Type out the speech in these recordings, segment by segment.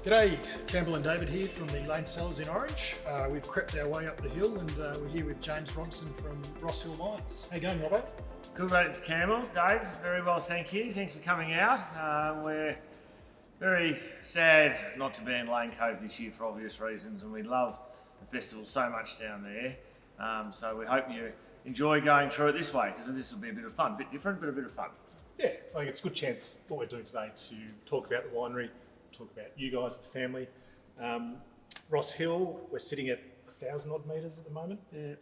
G'day, Campbell and David here from the Lane Cellars in Orange. We've crept our way up the hill and we're here with James Robson from Ross Hill Wines. How you going, Robbo? Good, mate, Campbell. Dave, very well, thank you. Thanks for coming out. We're very sad not to be in Lane Cove this year for obvious reasons, and we love the festival so much down there. So we hope you enjoy going through it this way, because this will be a bit of fun, a bit different, but a bit of fun. Yeah, I think it's a good chance what we're doing today to talk about the winery, talk about you guys, the family. Ross Hill, we're sitting at 1,000 odd metres at the moment, and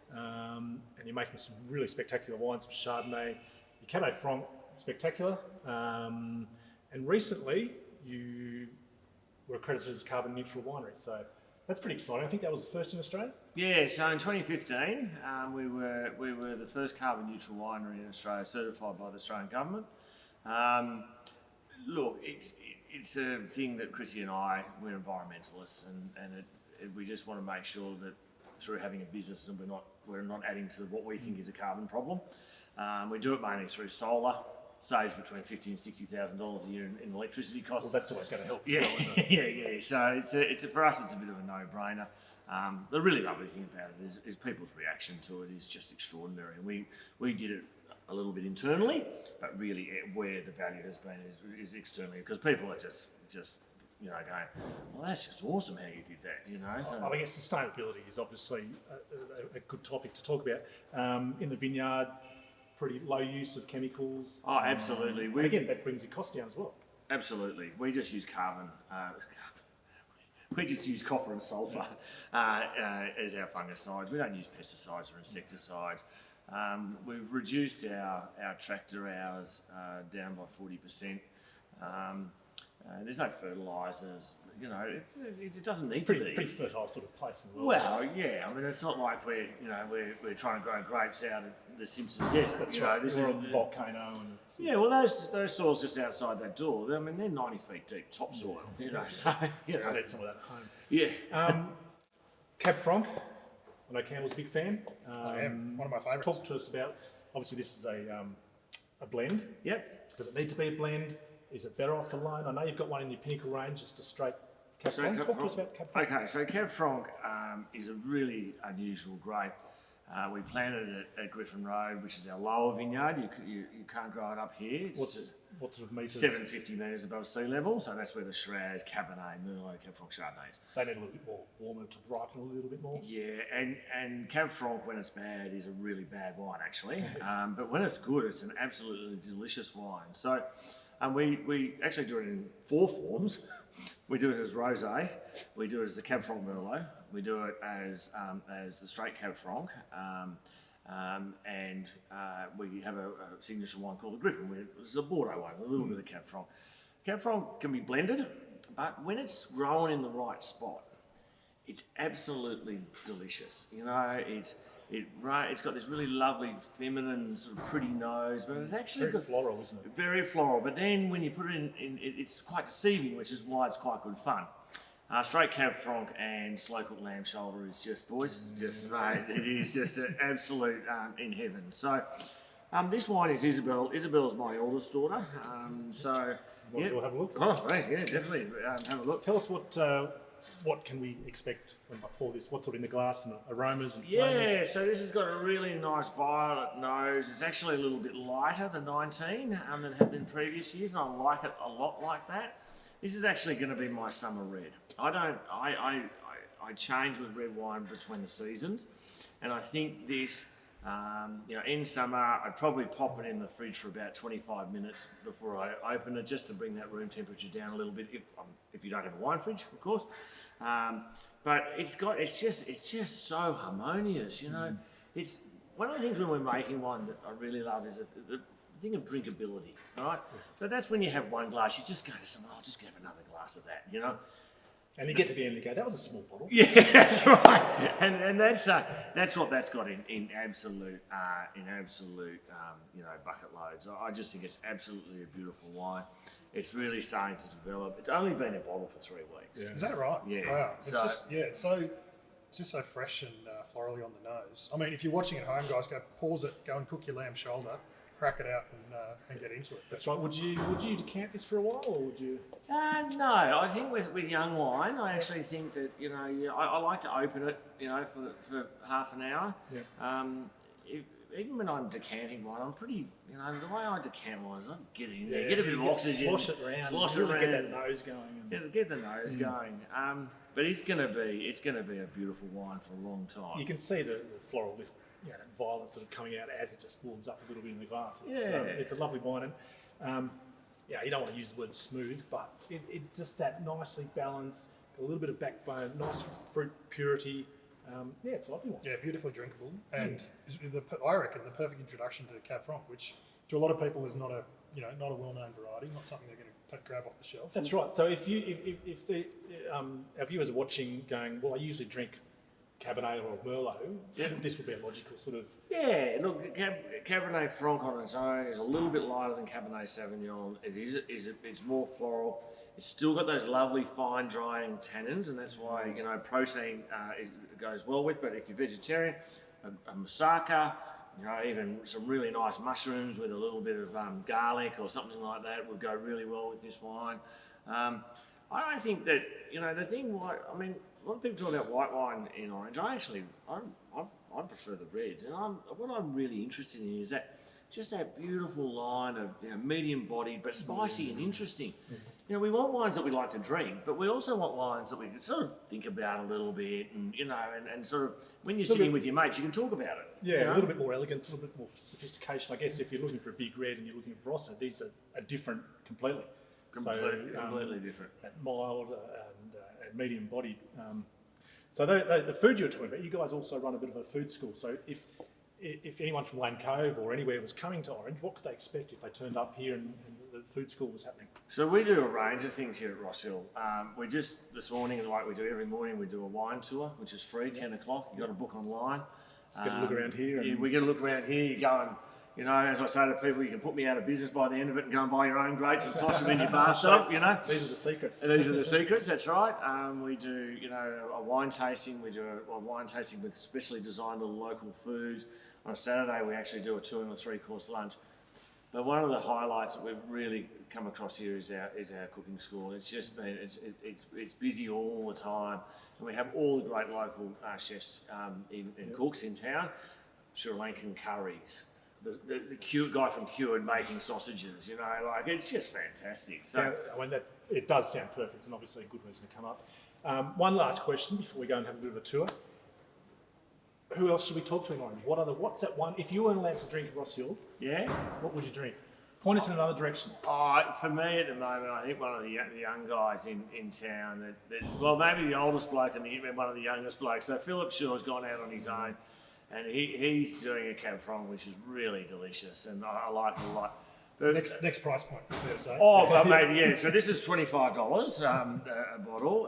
you're making some really spectacular wines, some Chardonnay, your Cabernet Franc, spectacular, and recently you were accredited as carbon neutral winery, so that's pretty exciting. I think that was the first in Australia. Yeah, so in 2015, we were the first carbon neutral winery in Australia certified by the Australian government. Look, it's a thing that Chrissy and I, we're environmentalists, and we just want to make sure that through having a business and we're not adding to what we think is a carbon problem. We do it mainly through solar. Saves between $50,000 and $60,000 a year in electricity costs. Well, that's always going to help. Yeah, yeah. So for us, it's a bit of a no-brainer. The really lovely thing about it is people's reaction to it is just extraordinary. And we did it a little bit internally, but really where the value has been is externally, because people are just going, well, that's just awesome how you did that, So. I guess sustainability is obviously a good topic to talk about. In the vineyard, pretty low use of chemicals. Oh, absolutely. And again, that brings your cost down as well. Absolutely. We just use carbon. We just use copper and sulphur as our fungicides. We don't use pesticides or insecticides. We've reduced our tractor hours down by 40%. There's no fertilisers. It doesn't need to be. Pretty fertile sort of place in the world. Well, yeah. I mean, it's not like we're trying to grow grapes out of the Simpson Desert. That's right. This is a volcano, and well, those soils just outside that door. I mean, they're 90 feet deep topsoil. So I need some of that at home. Yeah. Cab Franc. I know Campbell's a big fan. One of my favourites. Talk to us about. Obviously, this is a blend. Yep. Does it need to be a blend? Is it better off alone? I know you've got one in your Pinnacle range, just a straight Cab Franc. Talk to us about Cab Franc. Okay, so Cab Franc is a really unusual grape. We planted it at Griffin Road, which is our lower vineyard. You can't grow it up here. It's what sort of metres? 750 metres above sea level, so that's where the Shiraz, Cabernet, Merlot, Cab Franc, Chardonnays. They need a little bit more warmer to ripen a little bit more. Yeah, and Cab Franc, when it's bad, is a really bad wine, actually. But when it's good, it's an absolutely delicious wine. So we actually do it in 4 forms. We do it as rosé, we do it as the Cab Franc Merlot, we do it as the straight Cab Franc, and we have a signature wine called the Griffin. It's a Bordeaux wine, a little bit of Cab Franc. Cab Franc can be blended, but when it's grown in the right spot, it's absolutely delicious. It's got this really lovely, feminine, sort of pretty nose, but it's actually very floral, isn't it? Very floral. But then when you put it in, it's quite deceiving, which is why it's quite good fun. Straight Cab Franc and slow cooked lamb shoulder is just, boys, mate, it is just an absolute in heaven. So this wine is Isabel. Isabel's my oldest daughter. Might as well have a look. Oh, right, yeah, definitely have a look. Tell us what can we expect when I pour this? What's in the glass and aromas and flavours? Yeah, so this has got a really nice violet nose. It's actually a little bit lighter than 19 than it had been previous years, and I like it a lot like that. This is actually going to be my summer red. I change with red wine between the seasons, and I think this, in summer, I'd probably pop it in the fridge for about 25 minutes before I open it, just to bring that room temperature down a little bit, if you don't have a wine fridge, of course. But it's just so harmonious, It's one of the things when we're making wine that I really love is the thing of drinkability, right? So that's when you have one glass, you just go to someone, I'll just have another glass of that, And you get to the end and go, that was a small bottle. Yeah, that's right. And that's what that's got in absolute bucket loads. I just think it's absolutely a beautiful wine. It's really starting to develop. It's only been in bottle for 3 weeks. Yeah. Is that right? Yeah. Wow. It's just so fresh and florally on the nose. I mean, if you're watching at home, guys, go pause it, go and cook your lamb shoulder, crack it out and get into it. That's right. Would you decant this for a while, or would you? No, I think with young wine, I actually think that I like to open it, for half an hour. Yeah. Even when I'm decanting wine, I'm pretty, the way I decant wine is I get it in there, get a bit of oxygen, slosh it around, get that nose going. Get the nose going. But it's gonna be a beautiful wine for a long time. You can see the floral lift, that violet sort of coming out as it just warms up a little bit in the glass. It's a lovely wine, and you don't want to use the word smooth, but it's just that nicely balanced, a little bit of backbone, nice fruit purity. It's a lovely one. Yeah, beautifully drinkable, and I reckon the perfect introduction to Cab Franc, which to a lot of people is not a well-known variety, not something they're going to grab off the shelf. That's right. So if our viewers are watching, going, well, I usually drink Cabernet or Merlot, this would be a logical sort of. Yeah, look, Cabernet Franc on its own is a little bit lighter than Cabernet Sauvignon. It's more floral. It's still got those lovely fine drying tannins, and that's why protein goes well with. But if you're vegetarian, a moussaka, even some really nice mushrooms with a little bit of garlic or something like that would go really well with this wine. I think that the thing. A lot of people talk about white wine in orange. I prefer the reds, and what I'm really interested in is that beautiful line of medium bodied but spicy and interesting. We want wines that we like to drink, but we also want wines that we can sort of think about a little bit, and and sort of when you're sitting with your mates, you can talk about it. Yeah, a little bit more elegance, a little bit more sophistication. I guess if you're looking for a big red and you're looking at Barossa, these are different completely. Completely different. That mild and medium bodied. So the food you were talking about, you guys also run a bit of a food school. So if anyone from Lane Cove or anywhere was coming to Orange, what could they expect if they turned up here and the food school was happening? So we do a range of things here at Ross Hill. We just this morning, like we do every morning, we do a wine tour, which is free, 10 o'clock. You got to book online. Get a look around here. We get a look around here. You go and. As I say to people, you can put me out of business by the end of it and go and buy your own grapes and slice them in your bathtub, These are the secrets. These are the secrets, that's right. We do, a wine tasting. We do a wine tasting with specially designed little local foods. On a Saturday, we actually do a 2 and a 3-course lunch. But one of the highlights that we've really come across here is our cooking school. It's just been, it's busy all the time. And we have all the great local chefs and cooks in town. Sri Lankan curries. The guy from Cured making sausages, it's just fantastic. So it does sound perfect, and obviously a good reason to come up. One last question before we go and have a bit of a tour. Who else should we talk to in Orange? What's that one? If you weren't allowed to drink at Ross Hill, what would you drink? Point us in another direction. For me at the moment, I think one of the young guys in town maybe the oldest bloke and one of the youngest blokes. So Philip Shaw's gone out on his own. And he's doing a Cab Franc, which is really delicious, and I like it a lot. But next price point, is fair to say. Oh, well, maybe, yeah. So this is $25 a bottle.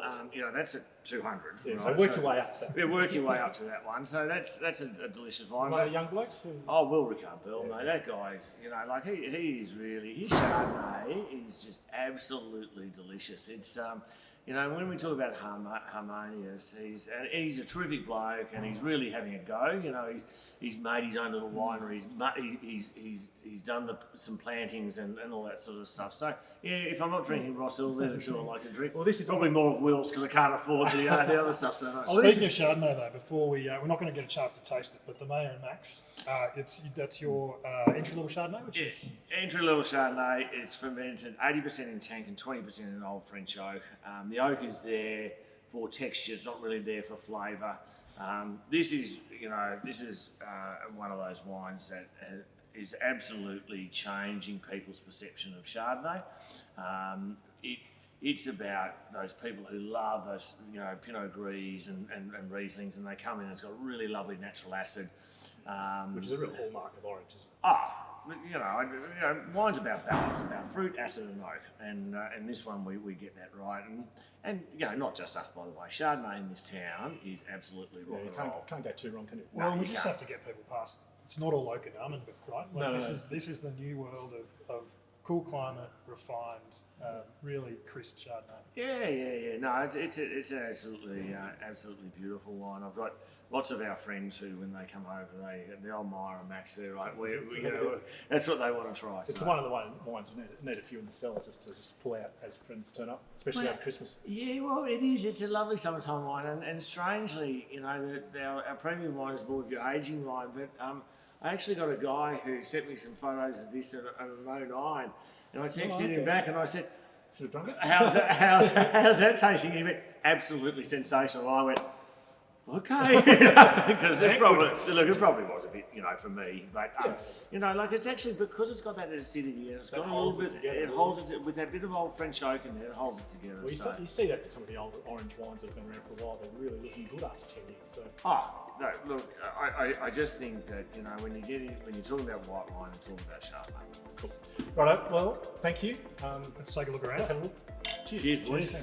That's at 200. Yeah, so work your way up to that. Yeah, work your way up to that one. So that's a delicious wine. One of the young blokes? Oh, Will Ricard-Bell, mate. That guy's, he's really, his Chardonnay is just absolutely delicious. It's, when we talk about harmonious, he's a terrific bloke, and he's really having a go. He's made his own little winery. He's done some plantings and all that sort of stuff. So if I'm not drinking Ross Hill, they're the two I like to drink. Well, this is probably more Will's because I can't afford the other stuff. So Speaking of Chardonnay, though, before we're not going to get a chance to taste it, but the Mayor and Max, that's your entry level Chardonnay, which is entry level Chardonnay. It's fermented 80% in tank and 20% in old French oak. The oak is there for texture; it's not really there for flavour. This is one of those wines that is absolutely changing people's perception of Chardonnay. It's about those people who love those, Pinot Gris and Rieslings, and they come in and it's got really lovely natural acid. Which is a real hallmark of Orange, isn't it? Wine's about balance, about fruit, acid, and oak, and this one we get that right, and not just us, by the way. Chardonnay in this town is absolutely rock and roll. Can't go too wrong, can you? Well, we just have to get people past. It's not all oak and almond, right? This is the new world of cool climate, refined, really crisp Chardonnay. Yeah. No, it's an absolutely beautiful wine. I've got lots of our friends who, when they come over, they admire a Max there, right? That's what they want to try. It's so. one of the wines you need a few in the cellar just to pull out as friends turn up, especially over Christmas. Yeah, well, it is. It's a lovely summertime wine, and strangely, our premium wine is more of your aging wine. But I actually got a guy who sent me some photos of this at an 09, and I texted him back and I said, Should have drunk it. How's that tasting? He went, absolutely sensational. I went, okay, because it probably was a bit, for me, but it's actually because it's got that acidity and it's got a little bit. It holds it with that bit of old French oak in there. It holds it together. Well, you see that in some of the old orange wines that have been around for a while. They're really looking good after 10 years. So. No, look, I just think that when you're talking about white wine, it's all about Chardonnay. Cool. Right. Well, thank you. Let's take a look around. Let's have a look. Cheers boys.